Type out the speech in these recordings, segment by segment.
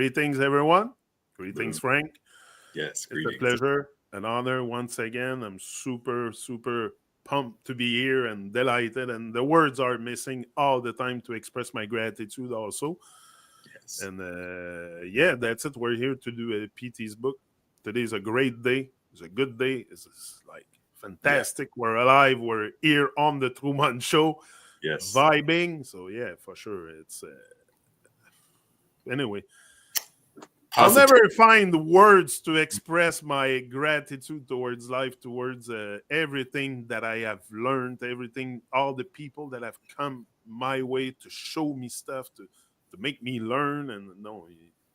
Greetings, everyone. Greetings, Boom. Frank. Yes, It's a greetings. pleasure, an honor once again. I'm super, super pumped to be here and delighted. And the words are missing all the time to express my gratitude also. Yes. And yeah, that's it. We're here to do a PT's book. Today's a great day. It's a good day. It's like Yeah. fantastic. We're alive. We're here on the Truman Show, Yes. vibing. So yeah, for sure. It's anyway. I'll Positive. never find words to express my gratitude towards life, towards everything that I have learned, everything, all the people that have come my way to show me stuff, to make me learn. And no,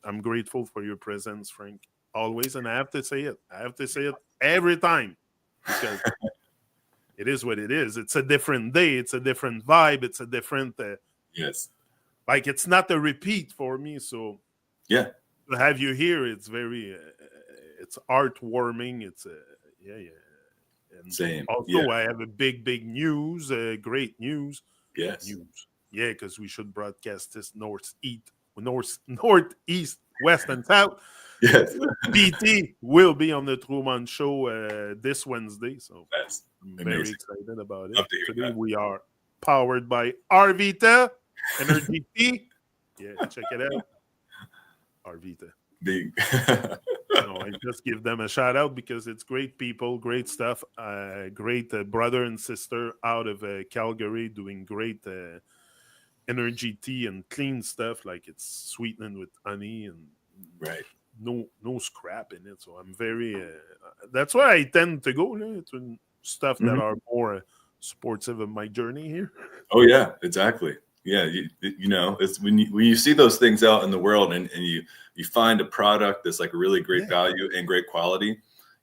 I'm grateful for your presence, Frank, always. And I have to say it. I have to say it every time because it is what it is. It's a different day. It's a different vibe. It's a different, Yes. like, it's not a repeat for me. So Yeah. to have you here, it's very it's heartwarming. It's yeah, and Same. Yeah. also I have a big news, great news. Yes. Yeah, because we should broadcast this northeast, west, and south. Yes. PT will be on the Truman Show this Wednesday, so That's I'm very amazing. excited about it. Love to hear Today that. we are powered by Arvita Energy Tea. Yeah, check it out, Arvita. Big. No, I just give them a shout out because it's great people, great stuff, great brother and sister out of Calgary doing great energy tea and clean stuff. Like it's sweetened with honey and Right. no scrap in it. So I'm very. That's why I tend to go to stuff that Mhm. are more supportive of my journey here. Oh yeah, exactly. Yeah, it's when you see those things out in the world and you find a product that's like really great Yeah. value and great quality,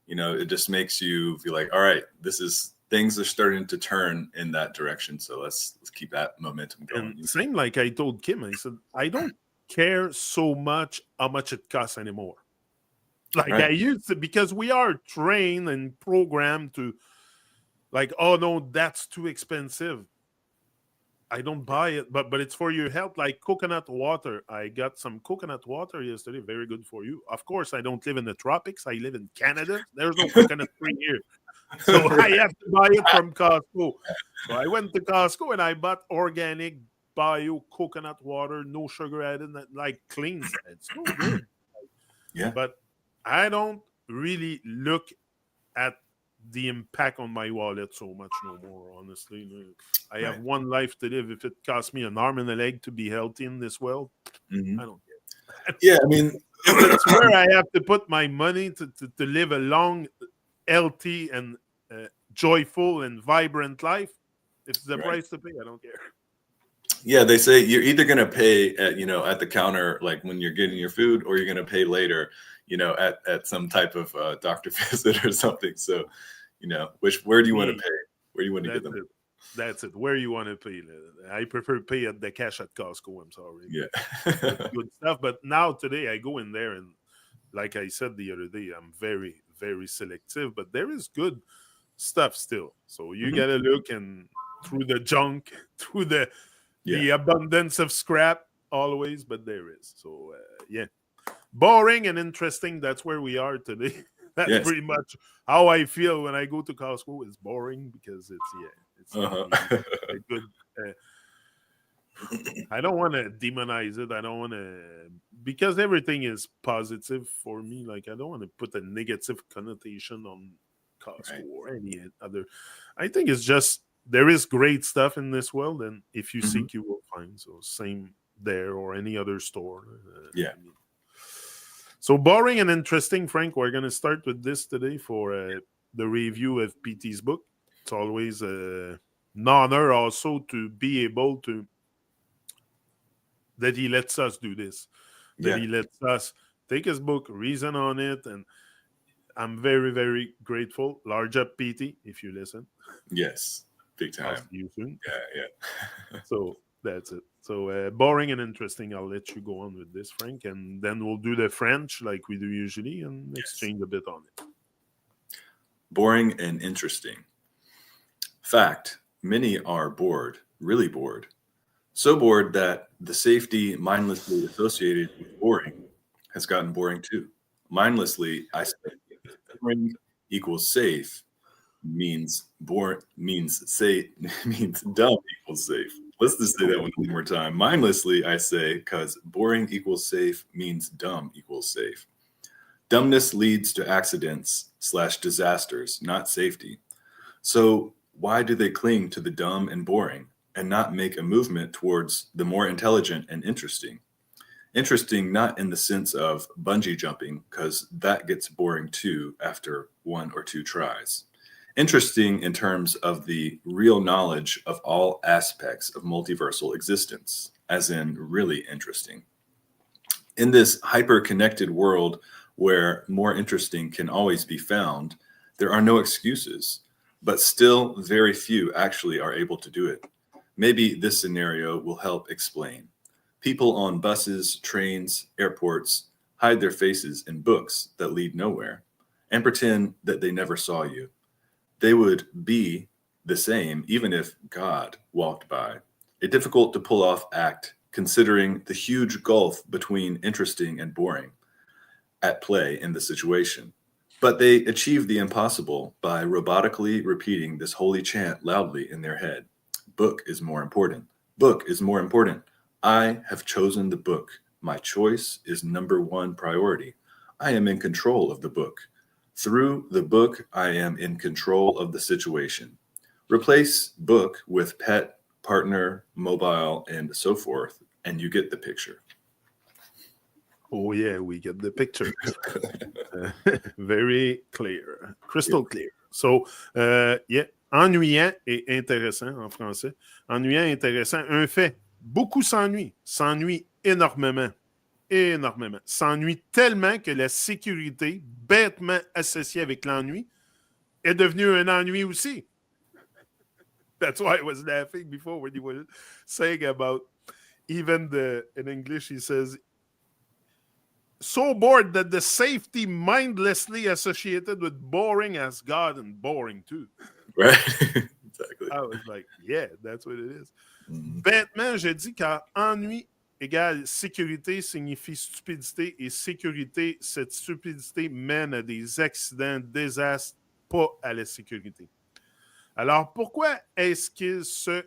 it just makes you feel like, all right, things are starting to turn in that direction. So let's keep that momentum going. And same like I told Kim, I said I don't care so much how much it costs anymore. Like I Right. used to, because we are trained and programmed to, like, oh no, that's too expensive. I don't buy it, but it's for your health. Like coconut water. I got some coconut water yesterday. Very good for you. Of course, I don't live in the tropics. I live in Canada. There's no coconut tree here. So I have to buy it from Costco. So I went to Costco and I bought organic bio coconut water, no sugar added, like clean. It's so good. Yeah. But I don't really look at the impact on my wallet so much no more, honestly. I have Right. one life to live. If it costs me an arm and a leg to be healthy in this world, Mhm. I don't care. Yeah, I mean, If it's where I have to put my money to live a long, healthy, and joyful and vibrant life, if it's the right. price to pay, I don't care. Yeah, they say you're either going to pay at the counter, like when you're getting your food, or you're going to pay later, at some type of doctor visit or something. So, where do you want to Me, pay? Where do you want to get that's them? it. That's it. Where you want to pay? I prefer pay at the cash at Costco. I'm sorry. Yeah. It's good stuff. But now today I go in there and, like I said the other day, I'm very, very selective. But there is good stuff still. So you Mhm. gotta look and through the junk, through the Yeah. abundance of scrap always. But there is. So yeah, boring and interesting. That's where we are today. That's Yes. pretty much how I feel when I go to Costco. It's boring because it's not Uh-huh. really a good. I don't want to demonize it. I don't want to, because everything is positive for me. Like I don't want to put a negative connotation on Costco Right. or any other. I think it's just there is great stuff in this world, and if you Mhm. seek, you will find. So same there or any other store. Yeah. I mean, so boring and interesting, Frank. We're gonna start with this today for the review of PT's book. It's always an honor also to be able to that he lets us do this, that Yeah. he lets us take his book, reason on it, and I'm very, very grateful. Large up, PT, if you listen. Yes. Big I'll time. see you soon. Yeah. Yeah. So that's it. So boring and interesting. I'll let you go on with this, Frank, and then we'll do the French like we do usually and Yes. exchange a bit on it. Boring and interesting. Fact: many are bored, really bored. So bored that the safety mindlessly associated with boring has gotten boring too. Mindlessly, I say boring equals safe means means dumb equals safe. Let's just say that one more time. Mindlessly, I say, because boring equals safe means dumb equals safe. Dumbness leads to accidents/disasters, not safety. So why do they cling to the dumb and boring and not make a movement towards the more intelligent and interesting? Interesting, not in the sense of bungee jumping, because that gets boring too after one or two tries. Interesting in terms of the real knowledge of all aspects of multiversal existence, as in really interesting. In this hyper-connected world where more interesting can always be found, there are no excuses, but still very few actually are able to do it. Maybe this scenario will help explain. People on buses, trains, airports hide their faces in books that lead nowhere and pretend that they never saw you. They would be the same even if God walked by. A difficult to pull off act considering the huge gulf between interesting and boring at play in the situation. But they achieve the impossible by robotically repeating this holy chant loudly in their head. Book is more important. Book is more important. I have chosen the book. My choice is number one priority. I am in control of the book. Through the book, I am in control of the situation. Replace book with pet, partner, mobile, and so forth, and you get the picture. Oh yeah, we get the picture. Very clear. Crystal clear. So, yeah, ennuyant et intéressant en français. Ennuyant et intéressant. Un fait. Beaucoup s'ennuient. S'ennuient énormément. Énormément. S'ennuient tellement que la sécurité, bêtement associée avec l'ennui, est devenue un ennui aussi. That's why I was laughing before when you were saying about even in English, he says, so bored that the safety mindlessly associated with boring has gotten boring too. Right? Exactly. I was like, yeah, that's what it is. Mhm. Bêtement, je dis qu'ennui égale sécurité signifie stupidité et sécurité, cette stupidité mène à des accidents, désastres, pas à la sécurité. Alors, pourquoi est-ce qu'ils se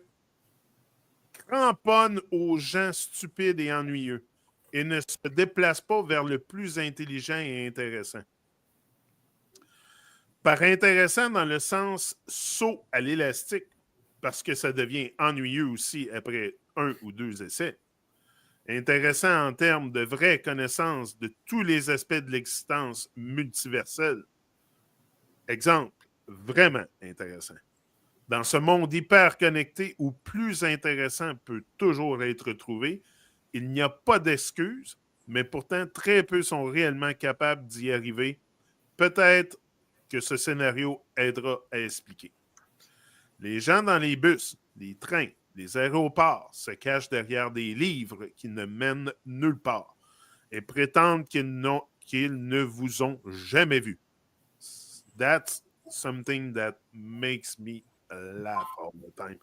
cramponnent aux gens stupides et ennuyeux et ne se déplacent pas vers le plus intelligent et intéressant? Par intéressant dans le sens saut à l'élastique, parce que ça devient ennuyeux aussi après un ou deux essais. Intéressant en termes de vraie connaissance de tous les aspects de l'existence multiverselle. Exemple, vraiment intéressant. Dans ce monde hyper connecté où plus intéressant peut toujours être trouvé, il n'y a pas d'excuses, mais pourtant très peu sont réellement capables d'y arriver. Peut-être que ce scénario aidera à expliquer. Les gens dans les bus, les trains, les aéroports se cachent derrière des livres qui ne mènent nulle part et prétendent qu'ils ne vous ont jamais vu. That's something that makes me laugh all the time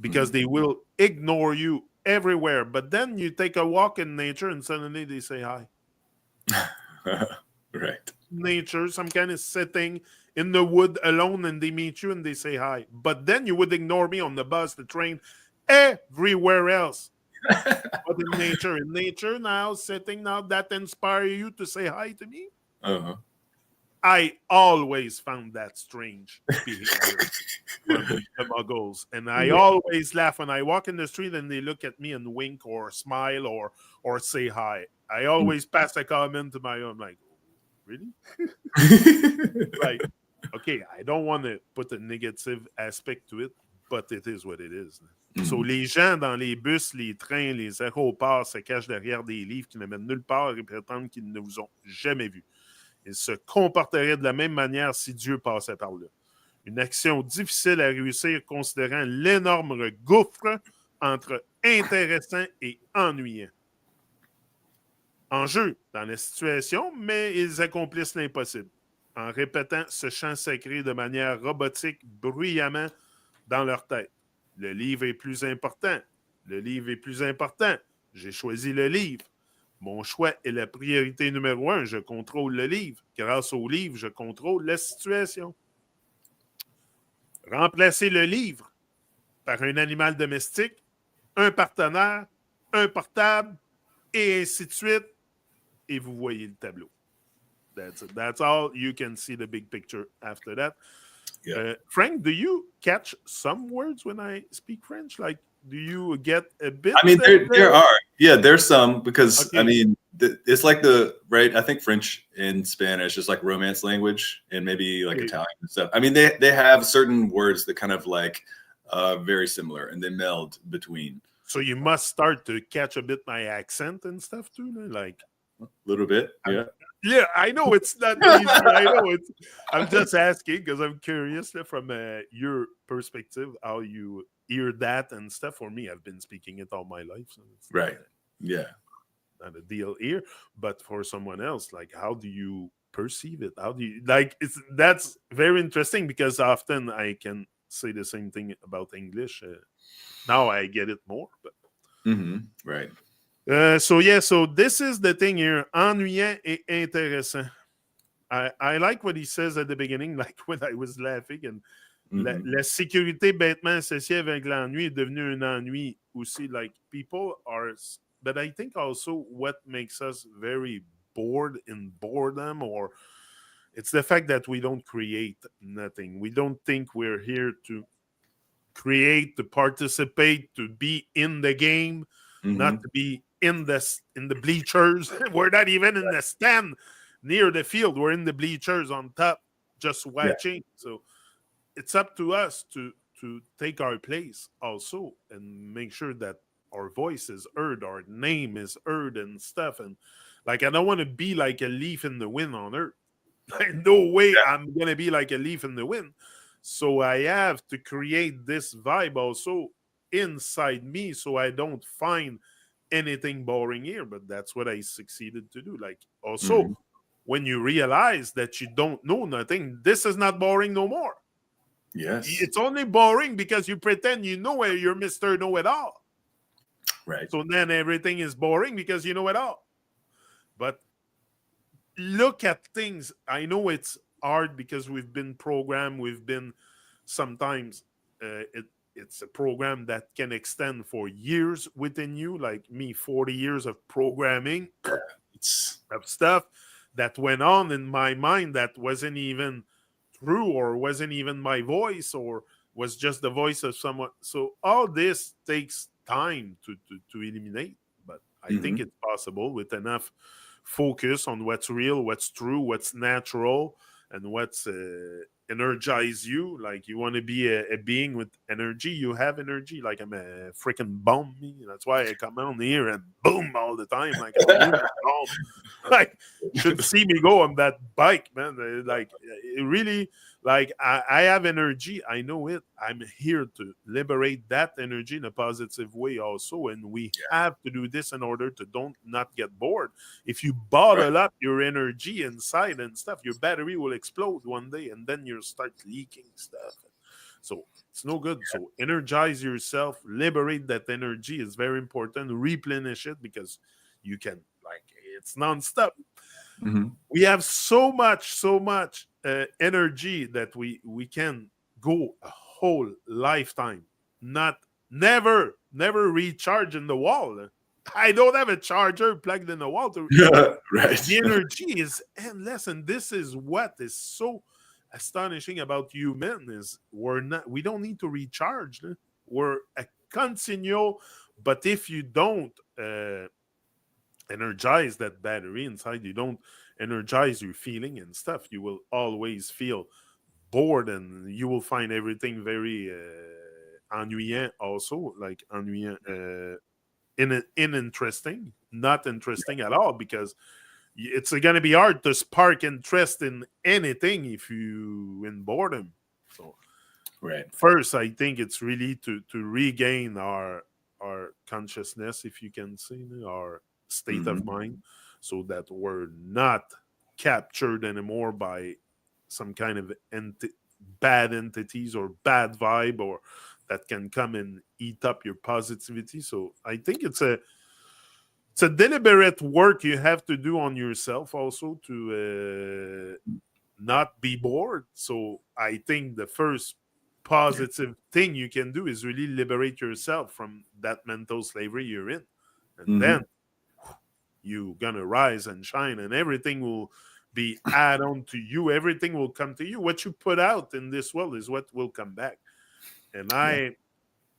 because they will ignore you everywhere. But then you take a walk in nature and suddenly they say hi. Right. Nature, some kind of setting in the wood alone, and they meet you and they say hi. But then you would ignore me on the bus, the train, everywhere else. But in nature, now, setting now, that inspire you to say hi to me? Uh-huh. I always found that strange behavior from the muggles. And I always laugh when I walk in the street and they look at me and wink or smile or say hi. I always pass a comment to my own, like, really? Like, okay, I don't want to put a negative aspect to it, but it is what it is. So, les gens dans les bus, les trains, les aéroports se cachent derrière des livres qui ne mènent nulle part et prétendent qu'ils ne vous ont jamais vu. Ils se comporteraient de la même manière si Dieu passait par là. Une action difficile à réussir considérant l'énorme gouffre entre intéressant et ennuyant. En jeu dans la situation, mais ils accomplissent l'impossible en répétant ce chant sacré de manière robotique bruyamment dans leur tête. Le livre est plus important. Le livre est plus important. J'ai choisi le livre. Mon choix est la priorité numéro 1. Je contrôle le livre. Grâce au livre, je contrôle la situation. Remplacer le livre par un animal domestique, un partenaire, un portable, et ainsi de suite. Et vous voyez le tableau. That's it. That's all. You can see the big picture after that. Yeah. Frank, do you catch some words when I speak French? Like, do you get a bit? I mean, there are. Yeah, there's some because Okay. I mean, it's like the right. I think French and Spanish is like romance language, and maybe like Okay. Italian and stuff. I mean, they have certain words that kind of like very similar, and they meld between. So you must start to catch a bit my accent and stuff too, like A little bit, yeah. Yeah, I know it's not easy. I know it's. I'm just asking because I'm curious from your perspective how you hear that and stuff. For me, I've been speaking it all my life, so it's Right. Yeah. not a deal here. But for someone else, like, how do you perceive it? How do you like? That's very interesting because often I can say the same thing about English. Now I get it more, but. Right. So this is the thing here. Ennuyant et intéressant. I like what he says at the beginning, like when I was laughing. And la sécurité bêtement associée avec l'ennui est devenue un ennui aussi. Like people are, but I think also what makes us very bored in boredom, or it's the fact that we don't create nothing. We don't think we're here to create, to participate, to be in the game, not to be in the bleachers. We're not even in the stand near the field. We're in the bleachers on top, just watching. Yeah. So it's up to us to take our place also and make sure that our voice is heard, our name is heard and stuff. And like, I don't want to be like a leaf in the wind on earth. No way I'm gonna be like a leaf in the wind. So I have to create this vibe also inside me so I don't find anything boring here. But that's what I succeeded to do. Like also, when you realize that you don't know nothing, this is not boring no more. Yes. It's only boring because you pretend you know where you're Mr. Know-It-All. Right. So then everything is boring because you know it all. But look at things. I know it's hard because we've been programmed. We've been sometimes it's a program that can extend for years within you. Like me, 40 years of programming of stuff that went on in my mind that wasn't even true or wasn't even my voice or was just the voice of someone. So all this takes time to eliminate. But I think it's possible with enough focus on what's real, what's true, what's natural, and what's energize you. Like you want to be a being with energy. You have energy. Like I'm a freaking bomb. That's why I come on here and boom all the time. Like I'm a bomb. Like should see me go on that bike, man. Like it really. Like I have energy. I know it. I'm here to liberate that energy in a positive way also. And we have to do this in order to not get bored. If you bottle up your energy inside and stuff, your battery will explode one day and then you'll start leaking stuff. So it's no good. So energize yourself, liberate that energy is very important. Replenish it because you can, like, it's nonstop. We have so much energy that we can go a whole lifetime, never recharge in the wall. I don't have a charger plugged in the wall. Right. The energy is endless, and this is what is so astonishing about human is we don't need to recharge. We're a continual, but if you don't energize that battery inside, you don't energize your feeling and stuff, you will always feel bored and you will find everything very ennuyant also, like ennuyant, uninteresting, not interesting at all, because it's going to be hard to spark interest in anything if you in boredom. So first I think it's really to regain our consciousness, if you can say, our state of mind, so that we're not captured anymore by some kind of bad entities or bad vibe or that can come and eat up your positivity. So I think it's it's a deliberate work you have to do on yourself also to not be bored. So I think the first positive thing you can do is really liberate yourself from that mental slavery you're in. And then you're gonna rise and shine, and everything will be add on to you. Everything will come to you. What you put out in this world is what will come back. And I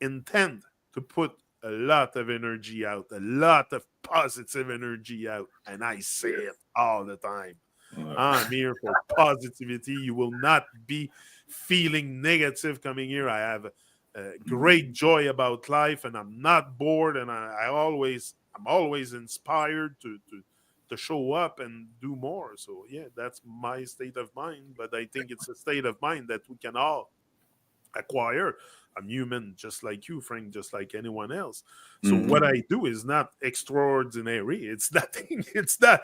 intend to put a lot of energy out, a lot of positive energy out, and I say it all the time. I'm here for positivity. You will not be feeling negative coming here. I have great joy about life, and I'm not bored. And I'm always inspired to show up and do more. So yeah, that's my state of mind. But I think it's a state of mind that we can all acquire. I'm human just like you, Frank, just like anyone else. So what I do is not extraordinary. It's nothing. It's not.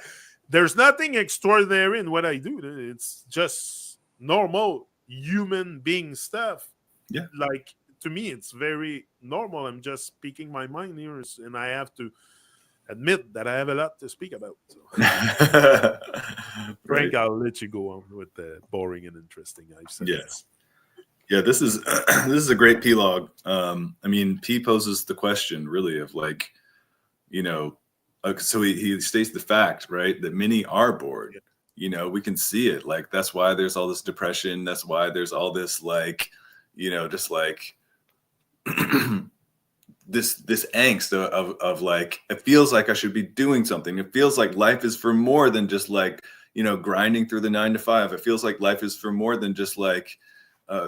There's nothing extraordinary in what I do. It's just normal human being stuff. Yeah. Like to me, it's very normal. I'm just speaking my mind here, and I have to admit that I have a lot to speak about. So. Frank, Right. I'll let you go on with the boring and interesting. I've said Yes. Yeah, this is this is a great P-log. I mean, P poses the question really of like, you know, so he states the fact, right, that many are bored. Yeah. You know, we can see it. Like that's why there's all this depression. That's why there's all this like, you know, just like this angst of like it feels like I should be doing something. It feels like life is for more than just like, you know, grinding through the 9 to 5. It feels like life is for more than just like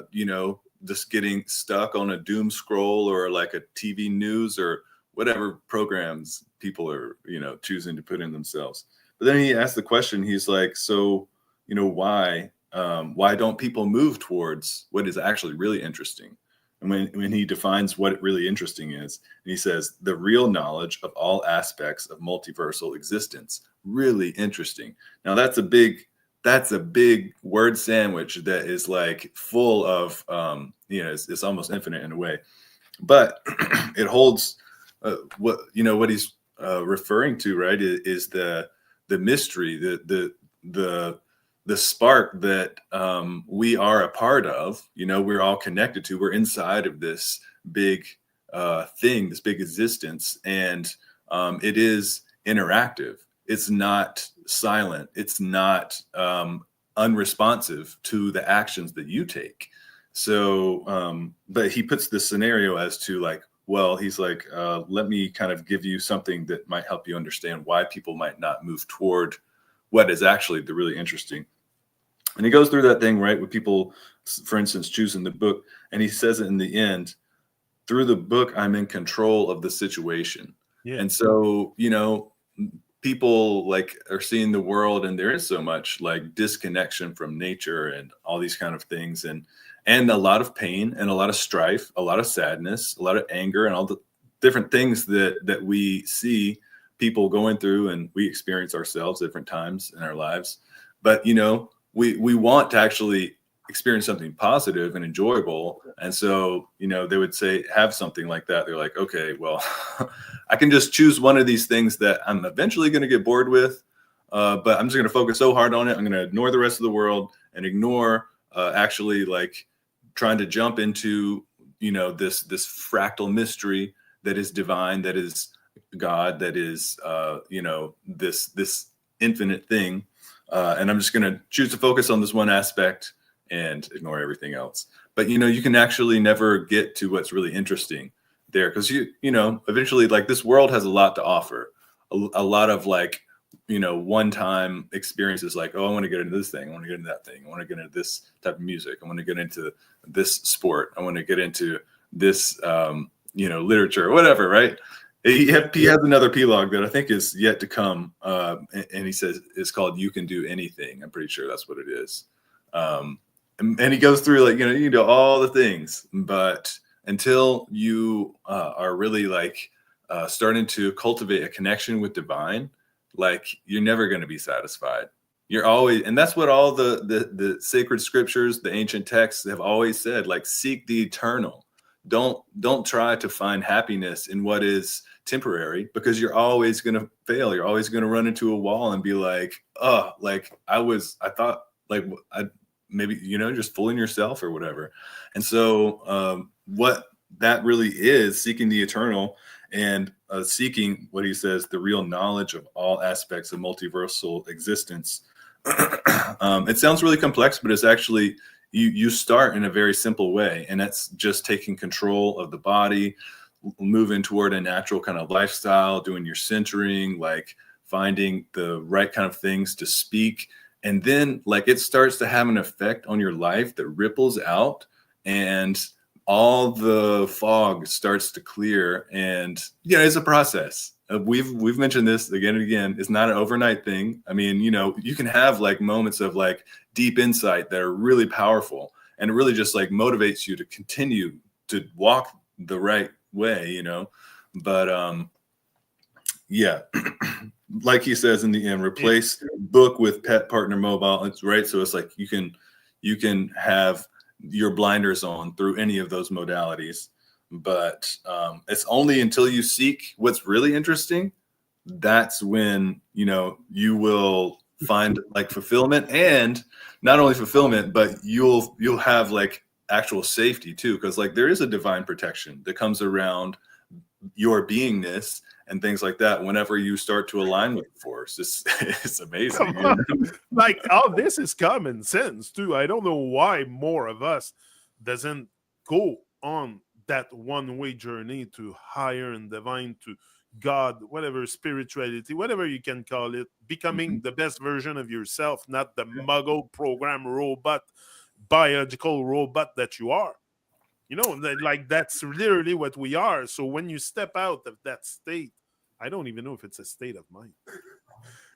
you know, just getting stuck on a doom scroll or like a TV news or whatever programs people are, you know, choosing to put in themselves. But then he asked the question, he's like, so, you know, why don't people move towards what is actually really interesting? And when he defines what really interesting is, and he says, the real knowledge of all aspects of multiversal existence, really interesting. Now that's a big word sandwich that is like full of, you know, it's almost infinite in a way, but it holds what he's referring to, right? Is the mystery, the spark that we are a part of. You know, we're all connected to. We're inside of this big thing, this big existence, and it is interactive. It's not silent. It's not unresponsive to the actions that you take. So, but he puts this scenario as to like, well, he's like, let me kind of give you something that might help you understand why people might not move toward what is actually the really interesting. And he goes through that thing, right, with people, for instance, choosing the book. And he says it in the end, through the book, I'm in control of the situation. Yeah. And so, you know, people like are seeing the world, and there is so much like disconnection from nature and all these kind of things, and a lot of pain and a lot of strife, a lot of sadness, a lot of anger, and all the different things that we see people going through and we experience ourselves different times in our lives. But, you know, we want to actually experience something positive and enjoyable. And so, you know, they would say, have something like that. They're like, okay, well, I can just choose one of these things that I'm eventually going to get bored with. But I'm just going to focus so hard on it. I'm going to ignore the rest of the world and ignore actually like trying to jump into, you know, this fractal mystery that is divine, that is God, that is, you know, this infinite thing. And I'm just going to choose to focus on this one aspect and ignore everything else. But, you know, you can actually never get to what's really interesting there, because you know, eventually, like, this world has a lot to offer, a lot of like, you know, one-time experiences, like, oh, I want to get into this thing, I want to get into that thing, I want to get into this type of music, I want to get into this sport, I want to get into this you know, literature or whatever, right? He has another P-log that I think is yet to come, and he says it's called "You Can Do Anything." I'm pretty sure that's what it is. And he goes through, like, you know, you can do all the things, but until you are really like starting to cultivate a connection with divine, like, you're never going to be satisfied. You're always, and that's what all the sacred scriptures, the ancient texts have always said, like, seek the eternal. don't try to find happiness in what is temporary, because you're always going to fail. You're always going to run into a wall and be like, oh, like I thought, like I maybe, just fooling yourself or whatever. And so what that really is, seeking the eternal and seeking what he says, the real knowledge of all aspects of multiversal existence. It sounds really complex, but it's actually, you start in a very simple way, and that's just taking control of the body, moving toward a natural kind of lifestyle, doing your centering, like finding the right kind of things to speak. And then like it starts to have an effect on your life that ripples out, and all the fog starts to clear. And it's a process. We've mentioned this again and again. It's not an overnight thing. I mean, you can have like moments of like deep insight that are really powerful, and it really just like motivates you to continue to walk the right way, but yeah. Like he says in the end, replace book with pet, partner, mobile. It's right. So it's like you can have your blinders on through any of those modalities, but it's only until you seek what's really interesting, that's when you will find like fulfillment. And not only fulfillment, but you'll have like actual safety too, because like there is a divine protection that comes around your beingness and things like that whenever you start to align with the force. It's amazing. Like all this is common sense too. I don't know why more of us doesn't go on that one-way journey to higher and divine, to God, whatever, spirituality, whatever you can call it, becoming the best version of yourself, not the muggle program robot, biological robot that you are. Like that's literally what we are. So when you step out of that state, I don't even know if it's a state of mind.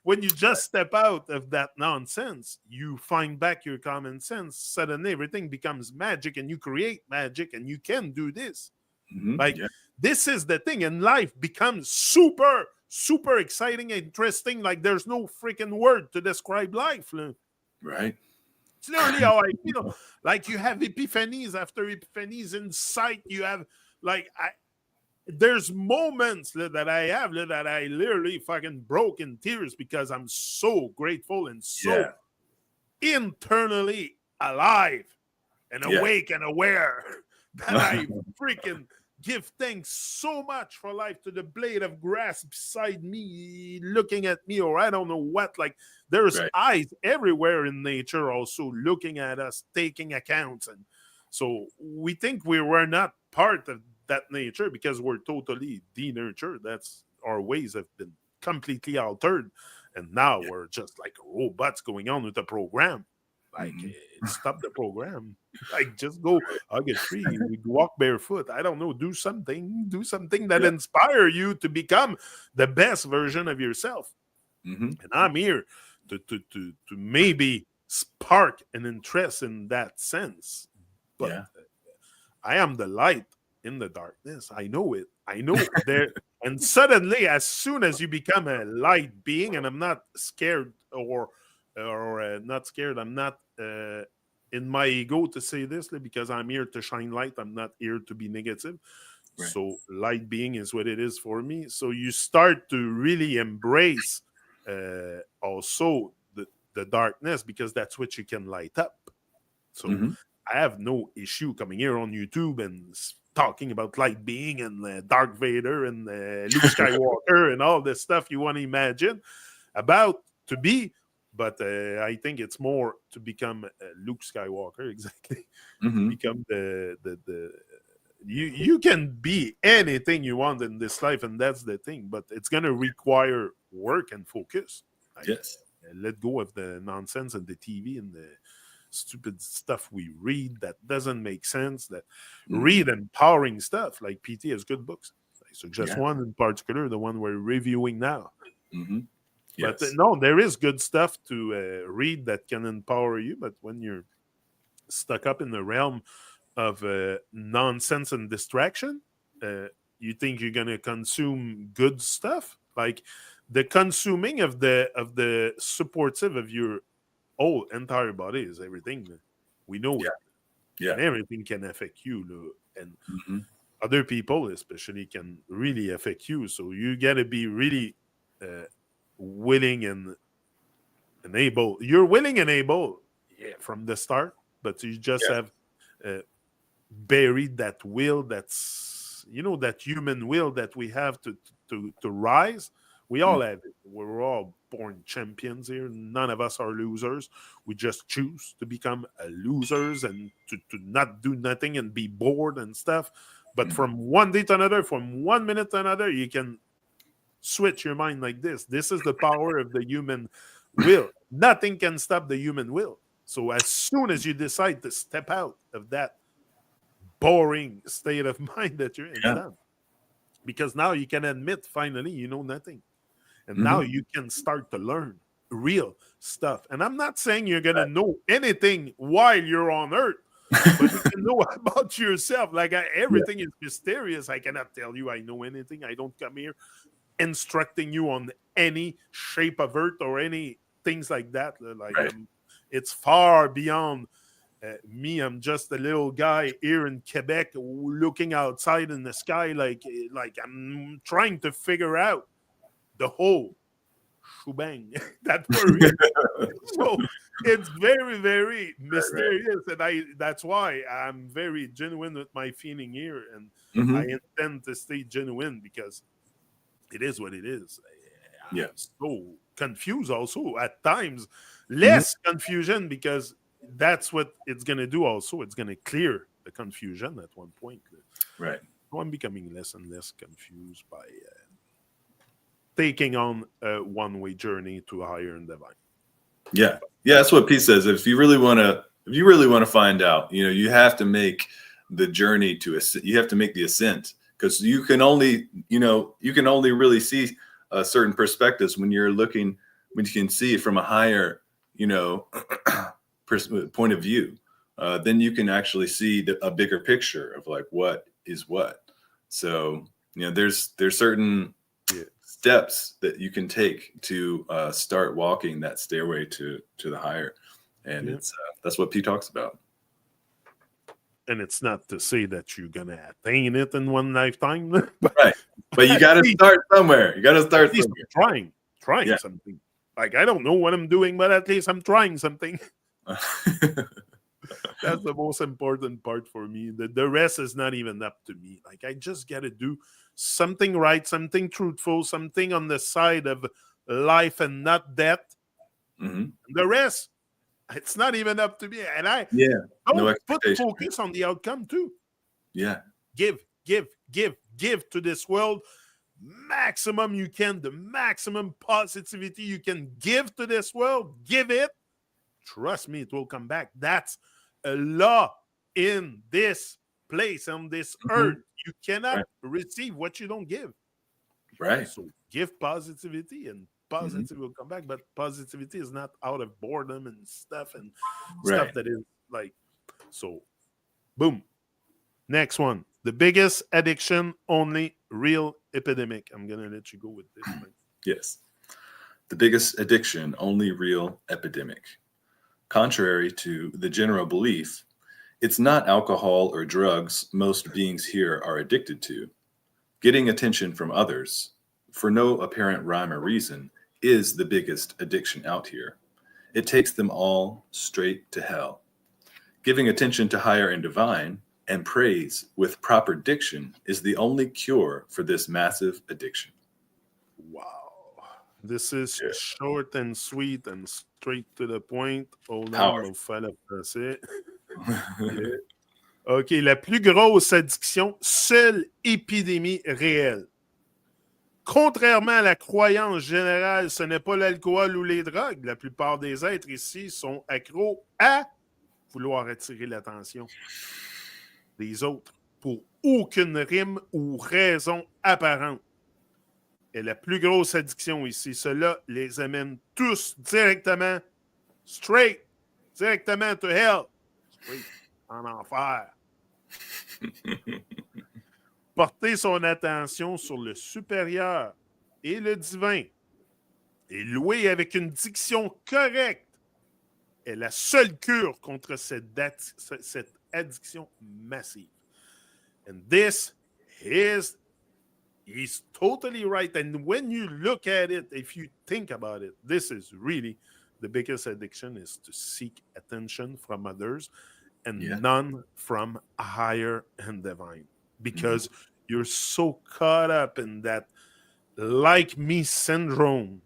When you just step out of that nonsense, you find back your common sense. Suddenly everything becomes magic, and you create magic, and you can do this. Like this is the thing, and life becomes super, super exciting, interesting. Like there's no freaking word to describe life. Right. It's literally how I feel. Like you have epiphanies after epiphanies in sight. You have like there's moments that I have that I literally fucking broke in tears because I'm so grateful and so internally alive and awake and aware that I freaking give thanks so much for life, to the blade of grass beside me looking at me, or I don't know what. Like there's eyes everywhere in nature also looking at us, taking accounts. And so we think we were not part of that nature because we're totally denatured. That's our ways have been completely altered, and now we're just like robots going on with the program. Like stop the program. Like just go hug a tree, we walk barefoot. I don't know. Do something that inspire you to become the best version of yourself. And I'm here to maybe spark an interest in that sense. But I am the light in the darkness. I know it. I know there. And suddenly, as soon as you become a light being, and I'm not scared or not scared, I'm not in my ego to say this because I'm here to shine light. I'm not here to be negative. Right. So light being is what it is for me. So you start to really embrace also the darkness, because that's what you can light up. So I have no issue coming here on YouTube and talking about light being and Darth Vader and Luke Skywalker and all this stuff you want to imagine about to be. But I think it's more to become Luke Skywalker, exactly. Become the you can be anything you want in this life, and that's the thing. But it's gonna require work and focus. Like, let go of the nonsense and the TV and the stupid stuff we read that doesn't make sense. That read empowering stuff. Like PT has good books. I suggest one in particular, the one we're reviewing now. But no, there is good stuff to read that can empower you. But when you're stuck up in the realm of nonsense and distraction, you think you're gonna consume good stuff. Like the consuming of the supportive of your whole entire body is everything. We know it. And everything can affect you. And Mm-hmm. other people, especially, can really affect you. So you got to be really willing and able. You're willing and able from the start, but you just Yeah. have buried that will. That's that human will that we have to rise. We all Mm-hmm. have it. We're all born champions here. None of us are losers. We just choose to become losers and to not do nothing and be bored and stuff. But from one day to another, from 1 minute to another, you can switch your mind like this. This is the power of the human will. Nothing can stop the human will. So as soon as you decide to step out of that boring state of mind that you're in, Yeah. done. Because now you can admit finally you know nothing. And now Mm-hmm. you can start to learn real stuff. And I'm not saying you're going to know anything while you're on earth, but you can know about yourself. Like Yeah. everything is mysterious. I cannot tell you I know anything. I don't come here instructing you on any shape of earth or any things like that. Like Right. it's far beyond me. I'm just a little guy here in Quebec looking outside in the sky like I'm trying to figure out the whole shebang that we're in. So it's very, very Right. mysterious, and that's why I'm very genuine with my feeling here, and I Mm-hmm. intend to stay genuine because it is what it is. Yeah. I'm so confused also at times. Mm-hmm. Less confusion because that's what it's gonna do also. It's gonna clear the confusion at one point. Right. So I'm becoming less and less confused by taking on a one-way journey to higher and divine. Yeah. Yeah. That's what Pete says. If you really want to find out, you have to make the journey you have to make the ascent, because you can only really see certain perspectives when you can see it from a higher, point of view. Then you can actually see a bigger picture of like what is what. So, there's certain Yeah. steps that you can take to start walking that stairway to the higher, and Yeah. it's that's what Pete talks about. And it's not to say that you're gonna attain it in one lifetime, but Right, but you at got to least, start somewhere. You got to at start least somewhere. I'm trying Yeah. something. Like I don't know what I'm doing, but at least I'm trying something. That's the most important part for me. The rest is not even up to me. Like I just gotta do something right, something truthful, something on the side of life and not death. Hmm. The rest, it's not even up to me. And I Yeah, no don't put expectation. focus on the outcome too. Yeah, Give to this world maximum you can, the maximum positivity you can give to this world. Give it. Trust me, it will come back. That's a law in this place, on this hmm, earth. You cannot right, receive what you don't give. right. So give positivity and Hmm. positivity will come back. But positivity is not out of boredom and Right. stuff that is like, so boom. Next one. The biggest addiction only real epidemic. I'm gonna let you go with this, man. Yes, the biggest addiction only real epidemic. Contrary to the general belief, it's not alcohol or drugs most beings here are addicted to. Getting attention from others, for no apparent rhyme or reason, is the biggest addiction out here. It takes them all straight to hell. Giving attention to higher and divine and praise with proper diction is the only cure for this massive addiction. Wow. This is Yeah. short and sweet and straight to the point. Hold on, Powerful. il faut le français. Yeah. OK, la plus grosse addiction, seule épidémie réelle. Contrairement à la croyance générale, ce n'est pas l'alcool ou les drogues. La plupart des êtres ici sont accros à vouloir attirer l'attention des autres pour aucune rime ou raison apparente. Et la plus grosse addiction ici, cela les amène tous directement, straight, directement to hell, straight, en enfer. Porter son attention sur le supérieur et le divin et louer avec une diction correcte est la seule cure contre cette addiction massive. And this is, he's totally right. And when you look at it, if you think about it, this is really the biggest addiction, is to seek attention from others Yeah. and none from higher and divine. Hmm. Because you're so caught up in that like me syndrome.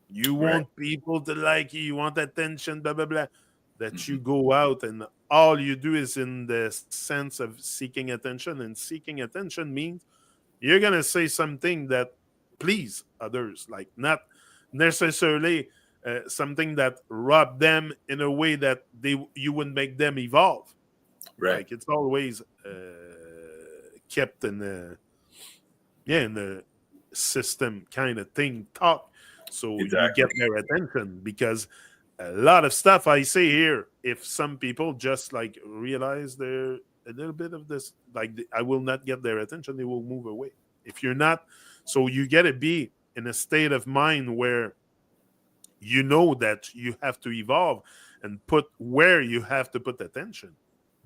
You Right. want people to like you, you want attention, blah, blah, blah. That Hmm. you go out and all you do is in the sense of seeking attention. And seeking attention means you're going to say something that please others, like not necessarily something that rob them in a way that you would make them evolve. Right. Like it's always kept in the, yeah, in the system kind of thing talk, so you Exactly. get their attention. Because a lot of stuff I say here, if some people just like realize they're a little bit of this, like I will not get their attention, they will move away. If you're not, so you got to be in a state of mind where you know that you have to evolve and put where you have to put attention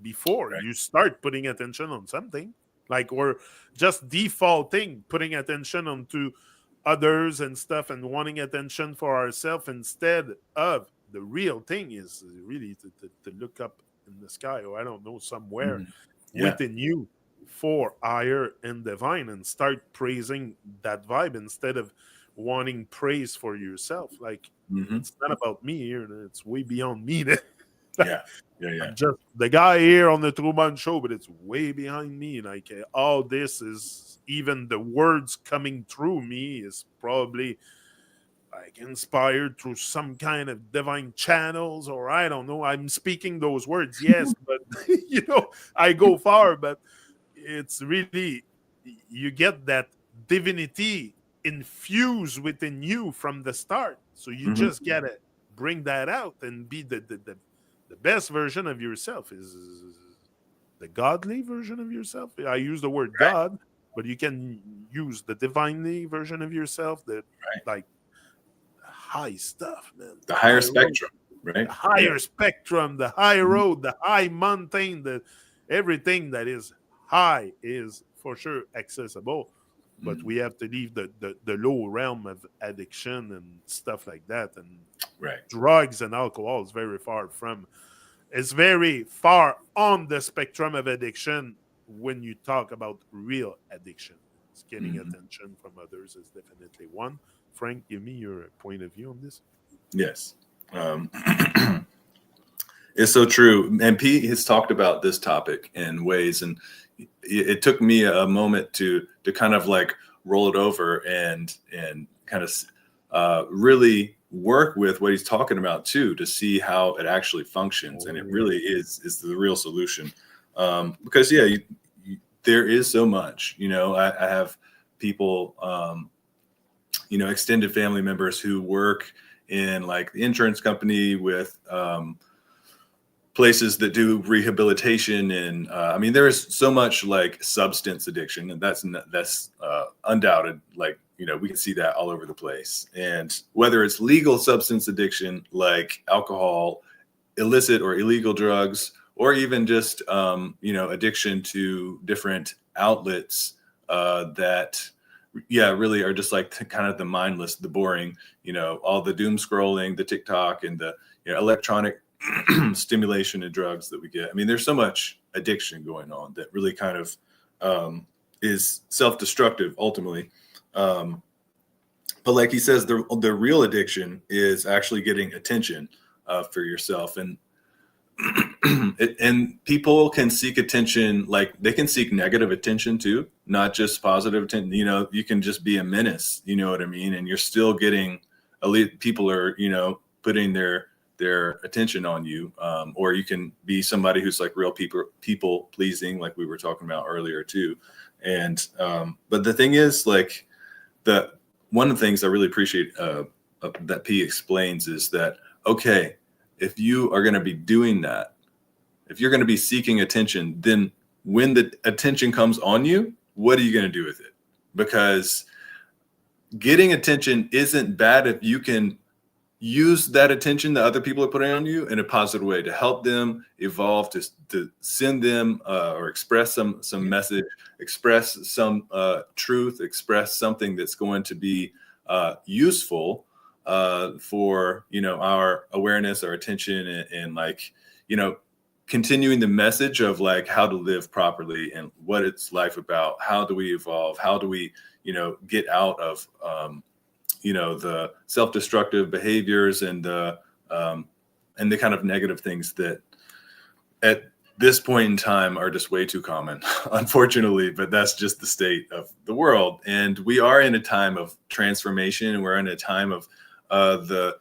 before Right. you start putting attention on something, like, or just defaulting putting attention onto others and stuff and wanting attention for ourselves instead of the real thing is really to look up in the sky, or I don't know, somewhere Hmm. Yeah. within you for higher and divine, and start praising that vibe instead of wanting praise for yourself. Like, Hmm. it's not about me here. It's way beyond me. Yeah. Yeah. Yeah. I'm just the guy here on the Truman Show, but it's way behind me. Like all this is, even the words coming through me is probably like inspired through some kind of divine channels, or I don't know. I'm speaking those words, yes, but I go far, but it's really, you get that divinity infused within you from the start. So you Hmm. just gotta bring that out and be the best version of yourself, is the godly version of yourself. I use the word Right. God, but you can use the divinely version of yourself, that Right. like high stuff, man. The The higher high road, spectrum. the Right. Yeah. higher spectrum, the high Mhm. road, the high mountain, the everything that is high is for sure accessible. But Mhm. we have to leave the low realm of addiction and stuff like that. And Right. drugs and alcohol is very far from, it's very far on the spectrum of addiction. When you talk about real addiction, it's getting Mhm. attention from others is definitely one. Frank, give me your point of view on this. Yes. Um, it's so true. And Pete has talked about this topic in ways, and it took me a moment to kind of like roll it over and kind of really work with what he's talking about too, to see how it actually functions, and Oh, it yeah. really is the real solution. Because yeah, there is so much. I have people, extended family members who work in like the insurance company with places that do rehabilitation, and I mean there is so much like substance addiction, and that's undoubted. Like we can see that all over the place, and whether it's legal substance addiction like alcohol, illicit or illegal drugs, or even just addiction to different outlets that yeah really are just like kind of the mindless, the boring, all the doom scrolling, the TikTok, and the electronic stimulation and drugs that we get. I mean, there's so much addiction going on that really kind of is self-destructive ultimately. Um, but like he says, the real addiction is actually getting attention for yourself, and and people can seek attention, like they can seek negative attention too, not just positive attention. You can just be a menace, you know what I mean, and you're still getting elite people are putting their attention on you, or you can be somebody who's like real people pleasing, like we were talking about earlier too. And but the thing is, like, the one of the things I really appreciate that P explains is that, okay, if you are going to be doing that, if you're going to be seeking attention, then when the attention comes on you, what are you going to do with it? Because getting attention isn't bad if you can use that attention that other people are putting on you in a positive way to help them evolve, to send them or express some message, express some truth, express something that's going to be useful for, you know, our awareness, our attention, and like, you know, continuing the message of like how to live properly and what it's life about. How do we evolve? How do we, you know, get out of you know, the self-destructive behaviors and the kind of negative things that at this point in time are just way too common, unfortunately, but that's just the state of the world. And we are in a time of transformation, and we're in a time of the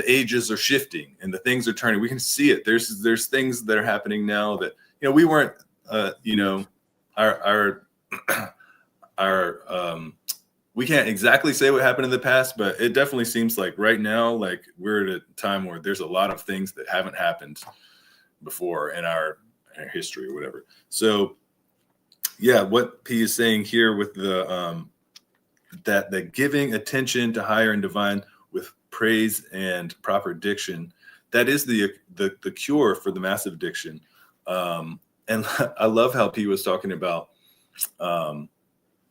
ages are shifting and the things are turning. We can see it. There's things that are happening now that, you know, we weren't you know, our we can't exactly say what happened in the past, but it definitely seems like right now, like we're at a time where there's a lot of things that haven't happened before in our history or whatever. So yeah, what P is saying here with the that giving attention to higher and divine with praise and proper diction, that is the cure for the massive addiction. And I love how P was talking about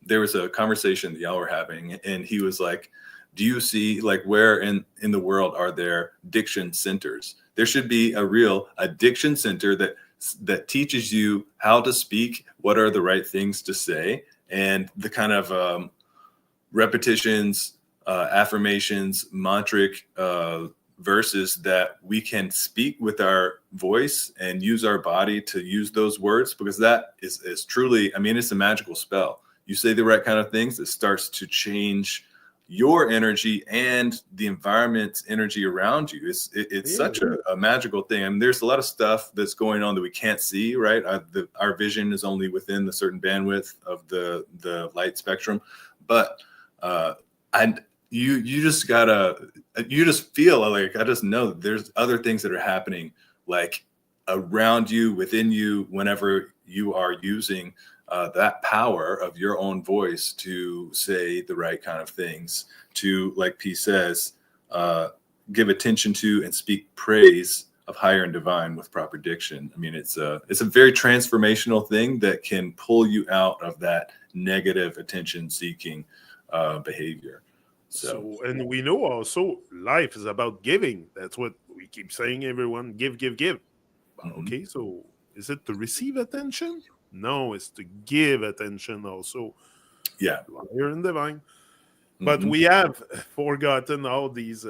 there was a conversation that y'all were having, and he was like, do you see, like, where in the world are there diction centers? There should be a real addiction center that teaches you how to speak, what are the right things to say, and the kind of repetitions, affirmations, mantric verses that we can speak with our voice and use our body to use those words, because that is truly, I mean, it's a magical spell. You say the right kind of things, it starts to change your energy and the environment's energy around you. It's such a magical thing. I mean, there's a lot of stuff that's going on that we can't see, right? Our vision is only within the certain bandwidth of the light spectrum, but you just gotta, you just feel like, I just know that there's other things that are happening, like around you, within you, whenever you are using that power of your own voice to say the right kind of things, to, like P says, give attention to and speak praise of higher and divine with proper diction. I mean, it's a very transformational thing that can pull you out of that negative attention seeking behavior. So, and we know also life is about giving. That's what we keep saying, everyone. Give, give, give. Okay, so is it to receive attention? No, it's to give attention also. yeah. Higher and divine. But we have forgotten all these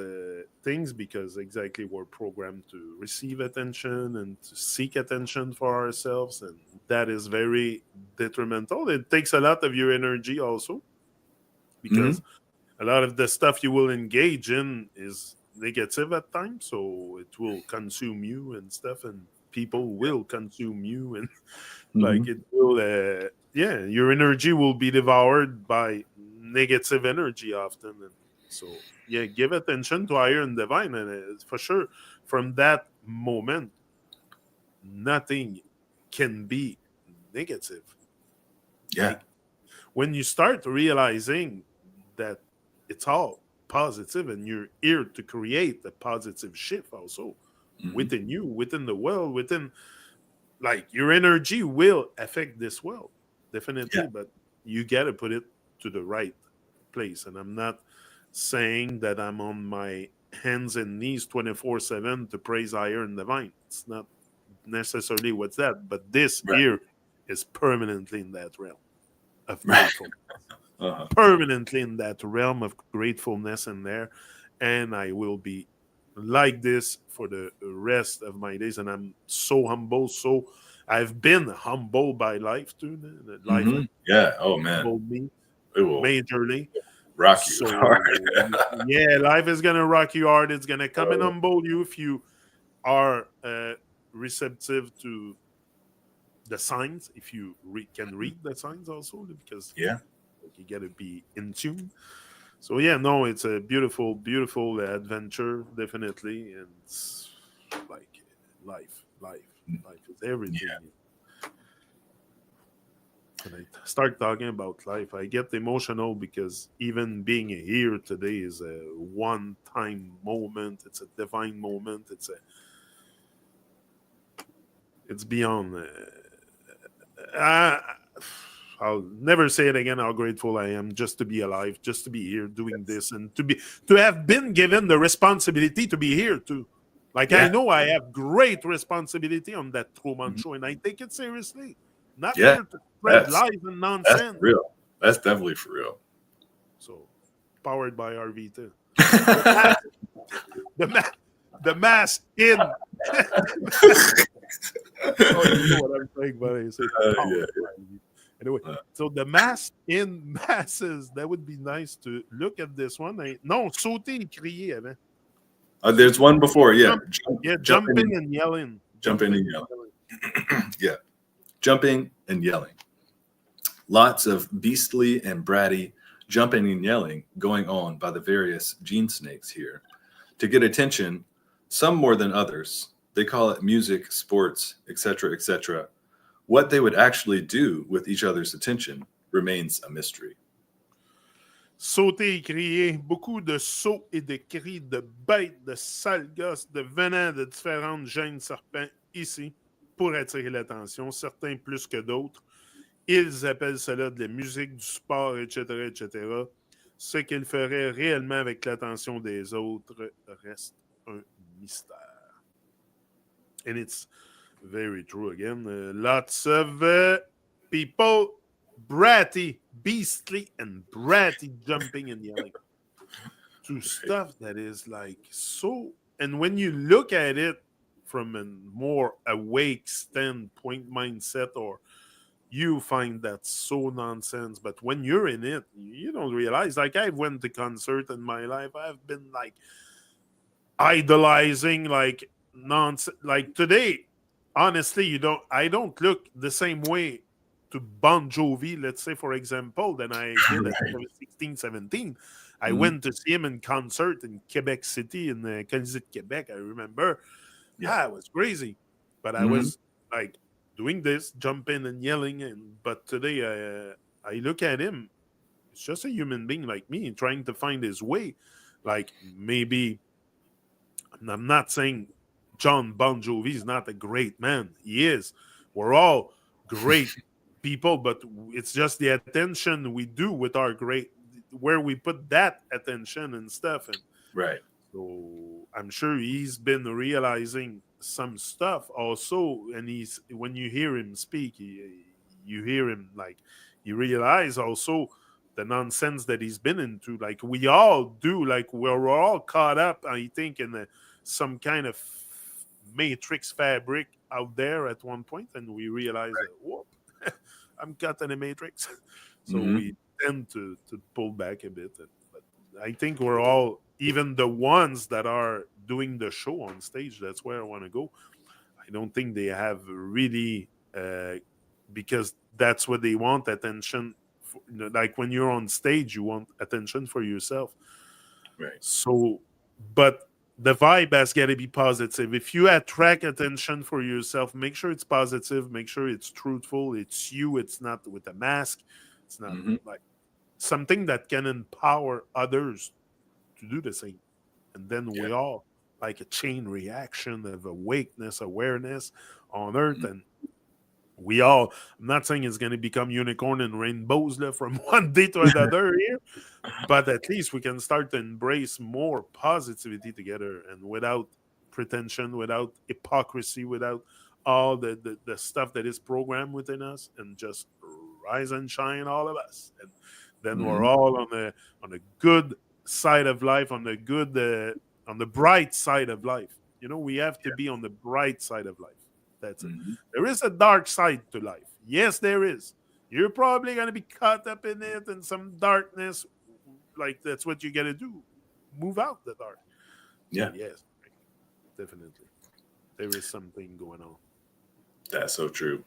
things because exactly we're programmed to receive attention and to seek attention for ourselves. And that is very detrimental. It takes a lot of your energy also, because a lot of the stuff you will engage in is negative at times. So it will consume you and stuff, and people will consume you. And like it will, your energy will be devoured by negative energy often. And so, yeah, give attention to higher and divine. And for sure, from that moment, nothing can be negative. Yeah. Like when you start realizing that it's all positive and you're here to create a positive shift also within you, within the world, within, like, your energy will affect this world definitely, but you got to put it to the right place. And I'm not saying that I'm on my hands and knees 24/7 to praise higher and divine. It's not necessarily what's that, but this here is permanently in that realm of gratefulness. Permanently in that realm of gratefulness in there, and I will be like this for the rest of my days. And I'm so humble. So I've been humbled by life too. Life Oh man, humbled me it will majorly. rock you So hard. yeah, life is gonna rock you hard. It's gonna come and humble you if you are receptive to the signs. If you can read the signs also, because you gotta be in tune. So yeah, no, it's a beautiful, beautiful adventure, definitely, and it's like life is everything. when I start talking about life, I get emotional because even being here today is a one-time moment. It's a divine moment. It's beyond. Uh, I'll never say it again how grateful I am just to be alive, just to be here doing this, and to have been given the responsibility to be here too. Like I Yeah. know I have great responsibility on that Truman Mhm. show, and I take it seriously. Not Yeah. here to spread That's lies and that's nonsense. for real. That's definitely for real. So powered by RV too. The mask, the mask, the mask in. Oh, you know what I'm saying, but I say Yeah. powered by RV. Anyway, Uh, so the mass in masses, that would be nice to look at this one. Non, sauter et crier avant. there's Sauter. one before. Yeah. Jump, yeah, Jumping jumping and and yelling. jumping Jumping and and yelling. yelling. Yeah. Jumping and yelling. Lots of beastly and bratty jumping and yelling going on by the various gene snakes here. To get attention, some more than others. They call it music, sports, etc., etc. What they would actually do with each other's attention remains a mystery. Sauter et crier. Beaucoup de sauts et de cris de bêtes, de sales gosses, de venant de différentes gènes serpents ici pour attirer l'attention, certains plus que d'autres. Ils appellent cela de la musique, du sport, etc., etc. Ce qu'ils feraient réellement avec l'attention des autres reste un mystère. And it's very true again. Lots of people bratty, beastly, and bratty jumping and yelling to stuff that is like so. And when you look at it from a more awake standpoint mindset, or you find that so nonsense, but when you're in it, you don't realize. Like I've went to concert in my life, I've been like idolizing like nonsense. Like today, honestly, I don't look the same way to Bon Jovi, let's say for example, than I did at 16, 17. I Mhm. went to see him in concert in Quebec City, in the Colisée de Quebec, I remember. Yeah. It was crazy. But I Mhm. was like doing this, jumping and yelling. But today, I look at him. It's just a human being like me, trying to find his way. Like maybe I'm not saying John Bon Jovi is not a great man. He is. We're all great people, but it's just the attention we do with our great, where we put that attention and stuff. And Right. so I'm sure he's been realizing some stuff also. And he's, when you hear him speak, you hear him like, you realize also the nonsense that he's been into. Like we all do, like we're all caught up, I think, in some kind of matrix fabric out there at one point, and we realize that, whoop, I'm caught in a matrix. So Mhm. we tend to pull back a bit. But I think we're all, even the ones that are doing the show on stage, that's where I want to go. I don't think they have really, because that's what they want, attention. Like when you're on stage, you want attention for yourself. Right. So, but the vibe has got to be positive. If you attract attention for yourself, make sure it's positive, make sure it's truthful, it's you, it's not with a mask, it's not Mhm. like something that can empower others to do the same. And then Yeah. we all, like a chain reaction of awakeness, awareness on earth. Mhm. And we all, I'm not saying it's going to become unicorn and rainbows from one day to another here, but at least we can start to embrace more positivity together, and without pretension, without hypocrisy, without all the stuff that is programmed within us, and just rise and shine, all of us. And then we're Mhm. all on the good side of life, on the bright side of life. We have to be on the bright side of life. That's it. Mhm. There is a dark side to life. Yes, there is. You're probably going to be caught up in it, in some darkness. Like that's what you got to do. Move out the dark. Yeah. So yes, definitely, there is something going on. That's so true.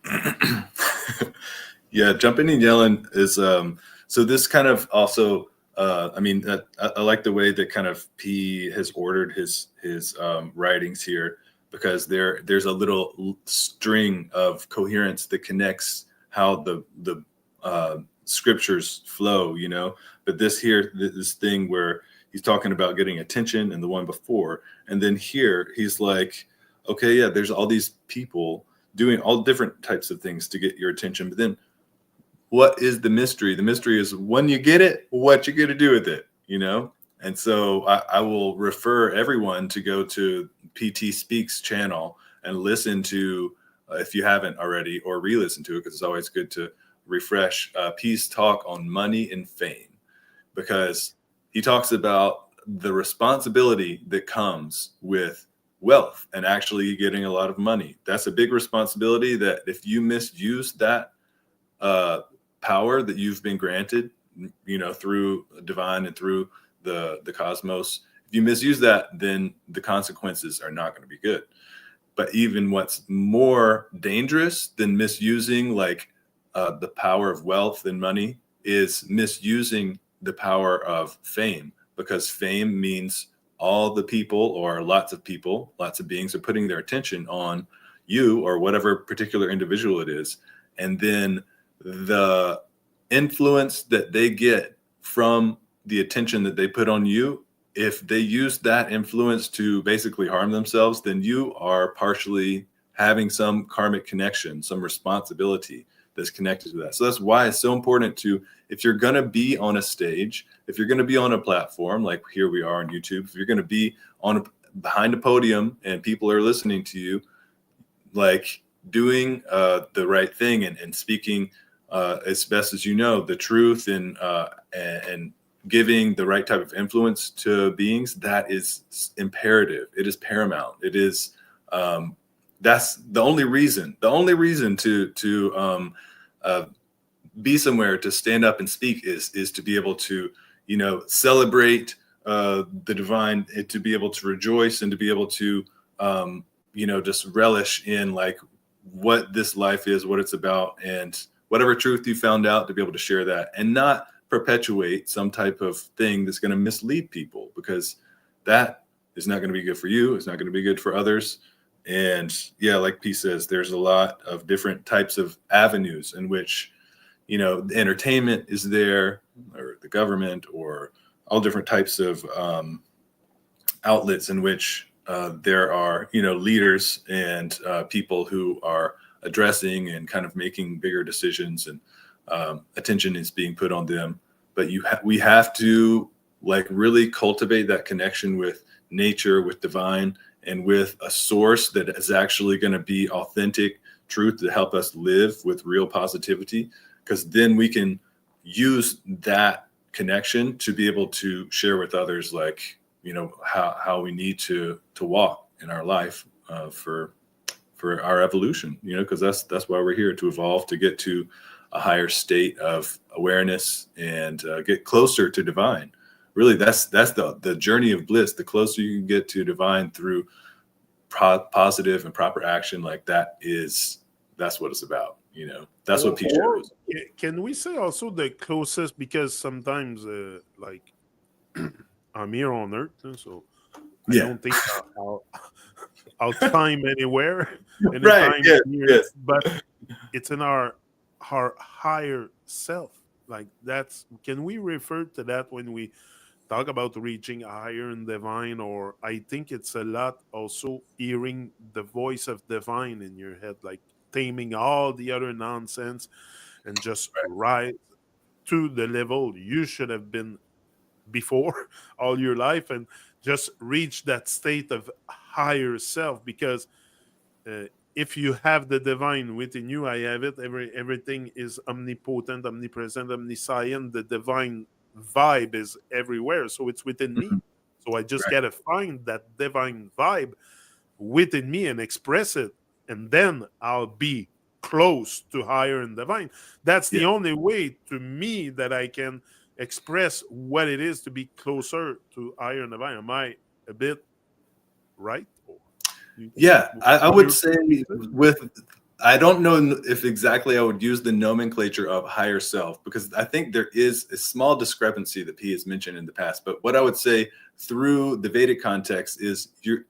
Yeah, jumping and yelling is so this kind of also I mean I like the way that kind of P has ordered his writings here, because there's a little string of coherence that connects how the scriptures flow, but this thing where he's talking about getting attention and the one before, and then here he's like, okay, yeah, there's all these people doing all different types of things to get your attention, but then what is the mystery? The mystery is when you get it, what you're going to do with it, And so I will refer everyone to go to PT Speaks channel and listen to, if you haven't already, or re-listen to it, because it's always good to refresh P's talk on money and fame, because he talks about the responsibility that comes with wealth and actually getting a lot of money. That's a big responsibility that if you misuse that power that you've been granted, through divine and through the cosmos, if you misuse that, then the consequences are not going to be good. But even what's more dangerous than misusing the power of wealth and money is misusing the power of fame, because fame means all the people, or lots of people, lots of beings, are putting their attention on you or whatever particular individual it is. And then the influence that they get from the attention that they put on you, if they use that influence to basically harm themselves, then you are partially having some karmic connection, some responsibility that's connected to that. So that's why it's so important to, if you're going to be on a stage, if you're going to be on a platform, like here we are on YouTube, if you're going to be behind a podium and people are listening to you, like doing the right thing and speaking as best as the truth, and giving the right type of influence to beings, that is imperative. It is paramount. It is that's the only reason to be somewhere, to stand up and speak, is to be able to celebrate the divine, to be able to rejoice, and to be able to just relish in what this life is, what it's about, and whatever truth you found out, to be able to share that and not perpetuate some type of thing that's going to mislead people, because that is not going to be good for you. It's not going to be good for others. And yeah, like P says, there's a lot of different types of avenues in which, the entertainment is there, or the government, or all different types of outlets in which there are, leaders and people who are addressing and kind of making bigger decisions, and attention is being put on them. But we have to really cultivate that connection with nature, with divine, and with a source that is actually going to be authentic truth to help us live with real positivity, because then we can use that connection to be able to share with others how we need to walk in our life for our evolution, because that's why we're here, to evolve, to get to a higher state of awareness and get closer to divine. Really, that's the journey of bliss. The closer you can get to divine through positive and proper action, that's what it's about. That's what P shows. Can we say also the closest, because sometimes I'm here on Earth, so I don't think I'll climb anywhere anytime Right. Yes. but it's in our higher self. Can we refer to that when we talk about reaching higher and divine? Or I think it's a lot also hearing the voice of divine in your head, taming all the other nonsense and just rise to the level you should have been before all your life, and just reach that state of higher self. Because if you have the divine within you, I have it. Everything is omnipotent, omnipresent, omniscient. The divine vibe is everywhere, so it's within me. So I just gotta find that divine vibe within me and express it, and then I'll be close to higher and divine. That's the only way, to me, that I can express what it is to be closer to higher and divine. Am I a bit right? Yeah, I would say I don't know if exactly I would use the nomenclature of higher self, because I think there is a small discrepancy that P has mentioned in the past. But what I would say through the Vedic context is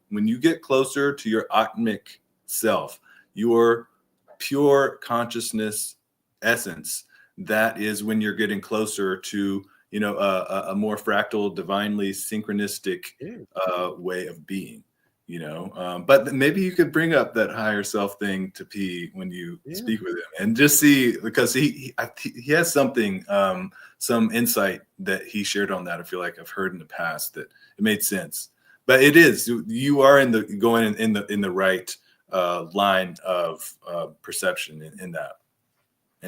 when you get closer to your Atmic self, your pure consciousness essence, that is when you're getting closer to, a more fractal, divinely synchronistic Yeah, way of being. But maybe you could bring up that higher self thing to P when you yeah. speak with him, and just see, because he has something, some insight that he shared on that. I feel like I've heard in the past that it made sense. But it is, you are going in the right line of perception in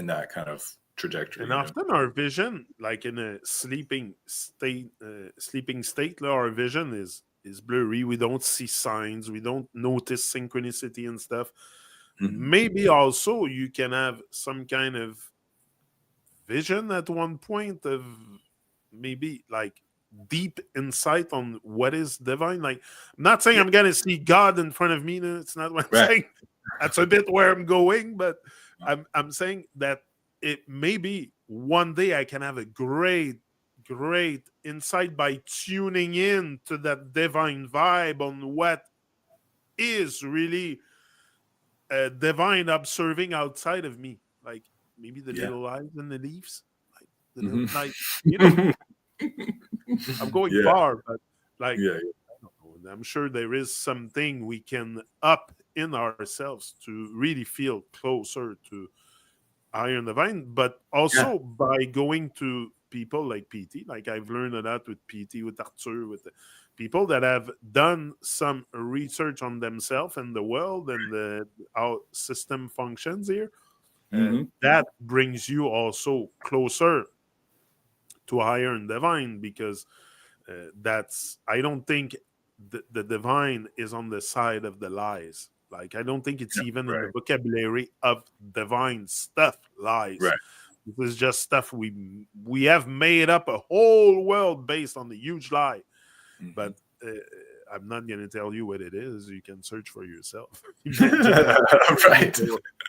that kind of And trajectory. often our vision, like in a sleeping state, our vision is blurry. We don't see signs. We don't notice synchronicity and stuff. Mhm. Maybe also you can have some kind of vision at one point of maybe like deep insight on what is divine. Like, I'm not saying Yeah. I'm gonna see God in front of me. No, it's not what I'm Right. saying. That's a bit where I'm going, but I'm saying that it maybe one day I can have a great insight by tuning in to that divine vibe on what is really divine observing outside of me. Like maybe the Yeah. little eyes and the leaves. Like the little Mhm. like you know, I'm going Yeah. far, but like Yeah. I don't know. And I'm sure there is something we can up in ourselves to really feel closer to Iron Divine, but Yeah. also by going to people like PT. Like I've learned a lot with PT, with Arthur, with the people that have done some research on themselves and the world and how system functions here. Mhm. That brings you also closer to higher and divine because that's I don't think the divine is on the side of the lies. Like I don't think it's Yeah. even in the Right. vocabulary of divine stuff. Lies. Right. This is just stuff we have made up a whole world based on the huge lie. Mhm. But I'm not going to tell you what it is. You can search for yourself. Imagine Right.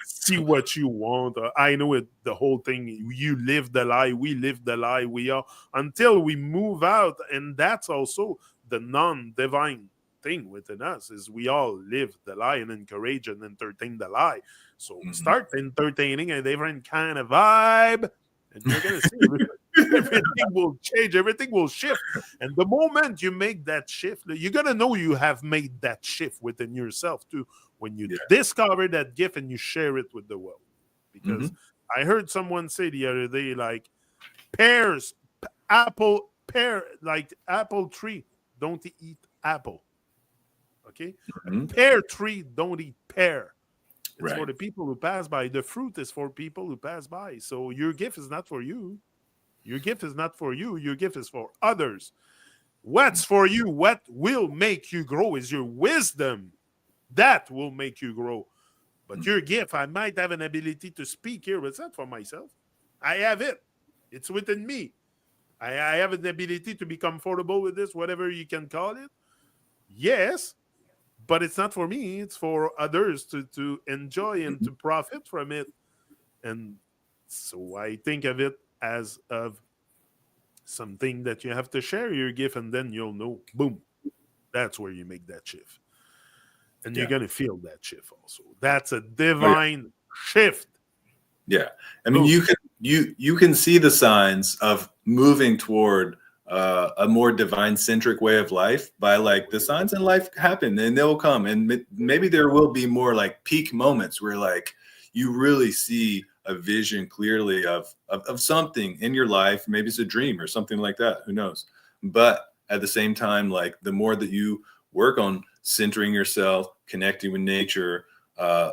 see what you want. I know it. The whole thing. You live the lie. We live the lie. We are until we move out, and that's also the non-divine thing within us. Is we all live the lie and encourage and entertain the lie. So Mhm. start entertaining a different kind of vibe, and you're gonna see everything will change. Everything will shift. And the moment you make that shift, you're gonna know you have made that shift within yourself too when you Yeah. discover that gift and you share it with the world. Because Mhm. I heard someone say the other day, like pears, pear, like apple tree, don't eat apple. Okay, a Mhm. pear tree don't eat pear. It's for Right. the people who pass by. The fruit is for people who pass by. So your gift is not for you. Your gift is not for you. Your gift is for others. What's for you, what will make you grow is your wisdom. That will make you grow. But Mhm. your gift, I might have an ability to speak here, but it's not for myself. I have it. It's within me. I have an ability to be comfortable with this, whatever you can call it. Yes, but it's not for me. It's for others to enjoy and Mhm. to profit from it. And so I think of it as of something that you have to share your gift, and then you'll know, boom, that's where you make that shift. And you're Yeah. going to feel that shift also. That's a Oh yeah. divine shift. Yeah. I mean, Boom. you can see the signs of moving toward a more divine centric way of life by, like, the signs in life happen and they'll come, and maybe there will be more like peak moments where, like, you really see a vision clearly of something in your life. Maybe it's a dream or something like that. Who knows? But at the same time, like, the more that you work on centering yourself, connecting with nature, uh,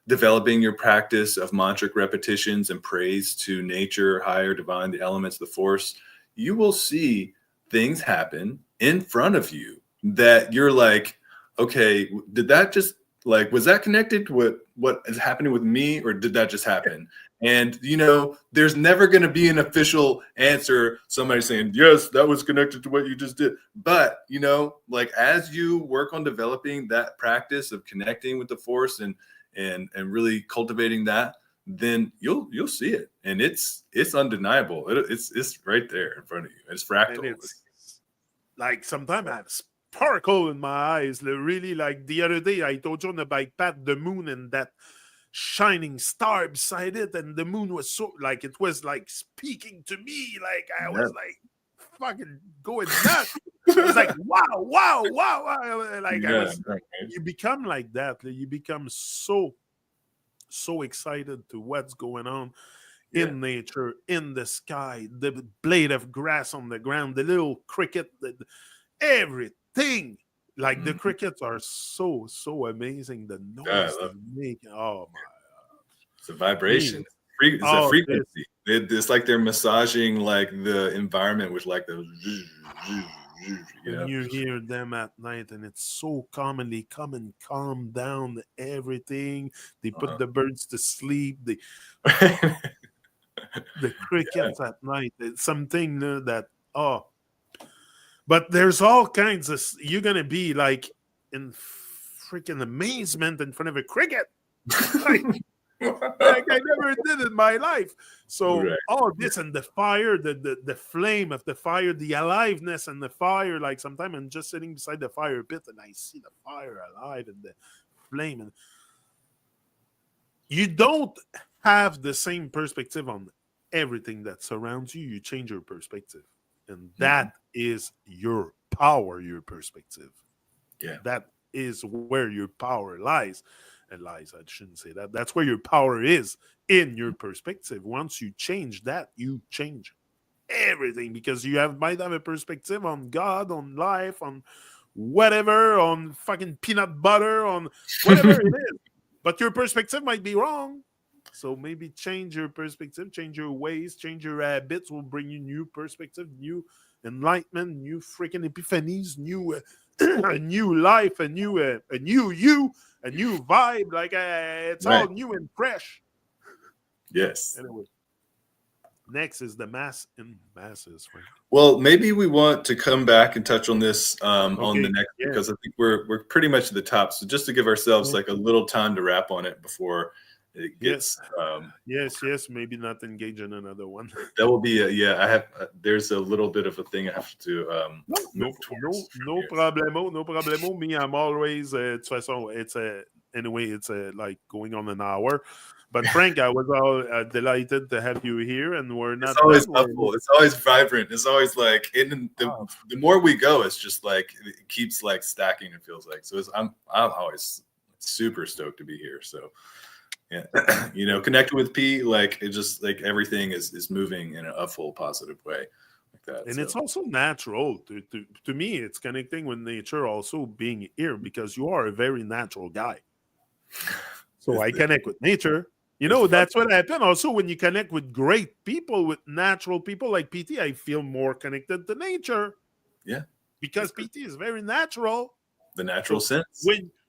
developing your practice of mantric repetitions and praise to nature, higher divine, the elements, the force, you will see things happen in front of you that you're like, okay, did that just, like, was that connected to what is happening with me, or did that just happen? And there's never going to be an official answer, somebody saying, yes, that was connected to what you just did. But like, as you work on developing that practice of connecting with the force and really cultivating that, then you'll see it, and it's undeniable. It's right there in front of you. It's And fractal. it's like sometimes I have sparkle in my eyes. Really, like the other day, I told you on the bike path, the moon and that shining star beside it, and the moon was so like it was like speaking to me, like I was like fucking going nuts. I was like, wow, wow, wow, wow. Like I was, you become like that. You become so excited to what's going on in nature, in the sky, the blade of grass on the ground, the little cricket, everything. Like the crickets are so amazing. The noise they make. Oh my! It's a vibration. Me. It's a frequency. It's like they're massaging like the environment with like the. When you hear them at night, and it's so commonly come and calm down everything. They put the birds to sleep. The crickets at night. It's something that but there's all kinds of. You're gonna be like in freaking amazement in front of a cricket. Like I never did in my life. So all this and the fire, the flame of the fire, the aliveness and the fire. Like sometimes I'm just sitting beside the fire pit and I see the fire alive and the flame. And you don't have the same perspective on everything that surrounds you. You change your perspective, and that is your power. Your perspective. Yeah, that is where your power lies. I shouldn't say that. That's where your power is, in your perspective. Once you change that, you change everything, because you might have a perspective on God, on life, on whatever, on fucking peanut butter, on whatever it is. But your perspective might be wrong. So maybe change your perspective, change your ways, change your habits will bring you new perspective, new enlightenment, new freaking epiphanies, new a new life, a new you, a new vibe. Like it's all new and fresh. Yes. Anyway, next is the mass in masses. Right? Well, maybe we want to come back and touch on this on the next, because I think we're pretty much at the top. So just to give ourselves like a little time to wrap on it before it gets. Yes. Maybe not engage in another one. That will be I have. There's a little bit of a thing I have to move towards. No problemo. Me, I'm always. Anyway, it's like going on an hour. But Frank, I was all delighted to have you here, and we're not. It's always helpful. It's always vibrant. It's always like the more we go, it's just like it keeps like stacking. It feels like so. I'm always super stoked to be here. So. Yeah, connecting with P, like it just like everything is moving in a full positive way, like that. And it's also natural to me. It's connecting with nature, also being here, because you are a very natural guy. So I connect with nature. That's what happened. Also, when you connect with great people, with natural people like PT, I feel more connected to nature. Yeah, because PT is very natural. The natural sense.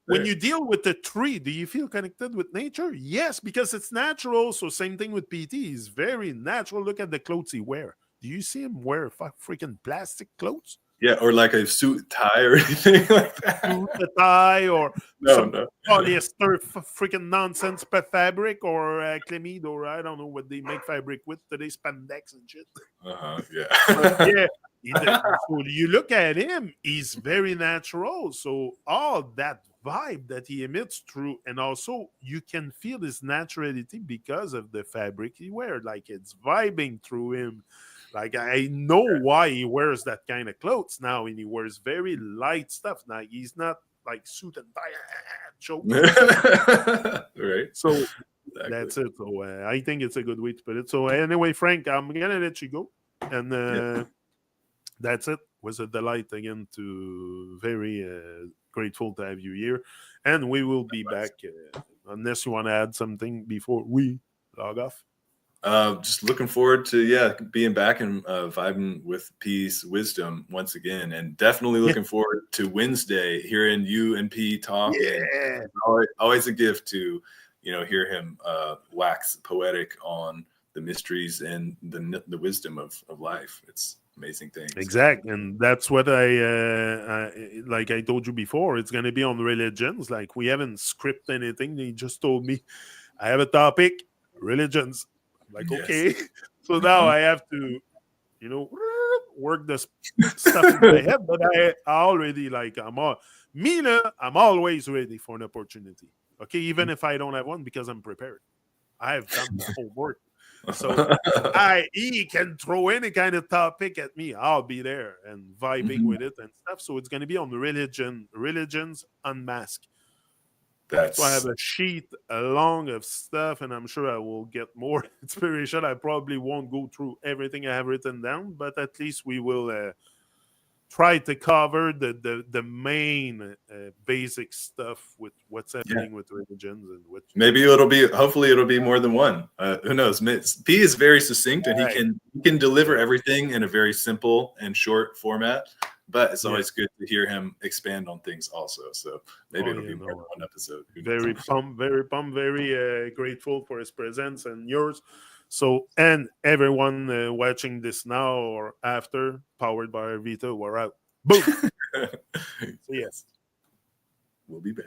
When you deal with the tree, do you feel connected with nature? Yes, because it's natural. So same thing with PT. He's very natural. Look at the clothes he wear. Do you see him wear freaking plastic clothes? Yeah, or like a suit tie or anything like that. Suit tie or no. polyester freaking nonsense fabric or chlamyde, or I don't know what they make fabric with today, spandex and shit. Yeah. So you look at him, he's very natural. So all that vibe that he emits through, and also you can feel his naturality because of the fabric he wears. Like it's vibing through him. Like I know why he wears that kind of clothes now, and he wears very light stuff. Now he's not like suit and tie choke. Right. So that's it. So I think it's a good way to put it. So anyway, Frank, I'm gonna let you go, and that's it. Was a delight again. To very grateful to have you here, and we will be back unless you want to add something before we log off. Just looking forward to being back and vibing with P's wisdom once again, and definitely looking forward to Wednesday hearing you and P talk. Yeah, always a gift to hear him wax poetic on the mysteries and the wisdom of life. It's amazing things. Exactly, and that's what I like I told you before. It's going to be on religions. Like we haven't scripted anything. They just told me I have a topic, religions. Like, okay, so now I have to, work the stuff in my head. But I already I'm always ready for an opportunity. Okay, even if I don't have one, because I'm prepared. I have done the homework. So he can throw any kind of topic at me. I'll be there and vibing with it and stuff. So it's going to be on religions unmasked. So I have That's a sheet long of stuff, and I'm sure I will get more inspiration. I probably won't go through everything I have written down, but at least we will try to cover the main basic stuff with what's yeah. happening with religions and what. Maybe hopefully it'll be more than one. Who knows? P is very succinct, and he can deliver everything in a very simple and short format. But it's always good to hear him expand on things also. So maybe it'll be more than one episode. Very pumped, very grateful for his presence and yours. So, and everyone watching this now or after, powered by Vita, we're out. Boom. So yes, we'll be back.